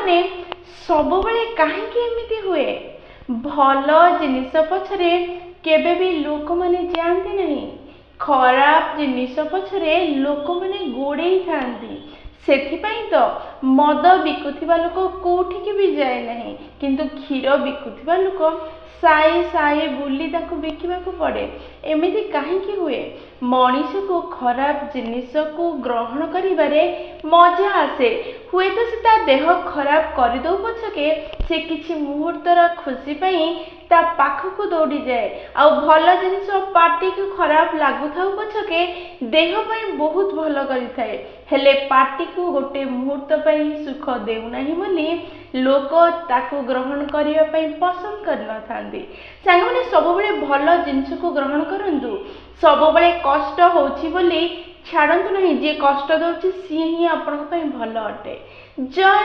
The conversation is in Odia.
ସାଙ୍ଗମାନେ ସବୁବେଳେ କାହିଁକି ଏମିତି ହୁଏ? ଭଲ ଜିନିଷ ପଛରେ କେବେ ବି ଲୋକମାନେ ଯାଆନ୍ତି ନାହିଁ, ଖରାପ ଜିନିଷ ପଛରେ ଲୋକମାନେ ଗୋଡ଼େଇଥାନ୍ତି। ସେଥିପାଇଁ ତ ମଦ ବିକୁଥିବା ଲୋକ କୋଉଠିକି ବି ଯାଏ ନାହିଁ, କିନ୍ତୁ କ୍ଷୀର ବିକୁଥିବା ଲୋକ ସାହି ସାହି ବୁଲି ତାକୁ ବିକିବାକୁ ପଡ଼େ। ଏମିତି କାହିଁକି ହୁଏ? ମଣିଷକୁ ଖରାପ ଜିନିଷକୁ ଗ୍ରହଣ କରିବାରେ ମଜା ଆସେ। ହୁଏତ ସେ ତା ଦେହ ଖରାପ କରିଦେଉ ପଛକେ ସେ କିଛି ମୁହୂର୍ତ୍ତର ଖୁସି ପାଇଁ ତା ପାଖକୁ ଦୌଡ଼ିଯାଏ। ଆଉ ଭଲ ଜିନିଷ ପାଟିକୁ ଖରାପ ଲାଗୁଥାଉ ପଛକେ ଦେହ ପାଇଁ ବହୁତ ଭଲ କରିଥାଏ। ହେଲେ ପାଟିକୁ ଗୋଟେ ମୁହୂର୍ତ୍ତ ପାଇଁ ସୁଖ ଦେଉନାହିଁ ବୋଲି ଲୋକ ତାକୁ ଗ୍ରହଣ କରିବା ପାଇଁ ପସନ୍ଦ କରିନଥାନ୍ତି। ସାଙ୍ଗମାନେ ସବୁବେଳେ ଭଲ ଜିନିଷକୁ ଗ୍ରହଣ କରନ୍ତୁ। ସବୁବେଳେ କଷ୍ଟ ହେଉଛି ବୋଲି ଛାଡ଼ନ୍ତୁ ନାହିଁ। ଯିଏ କଷ୍ଟ ଦେଉଛି ସିଏ ହିଁ ଆପଣଙ୍କ ପାଇଁ ଭଲ ଅଟେ। ଜୟ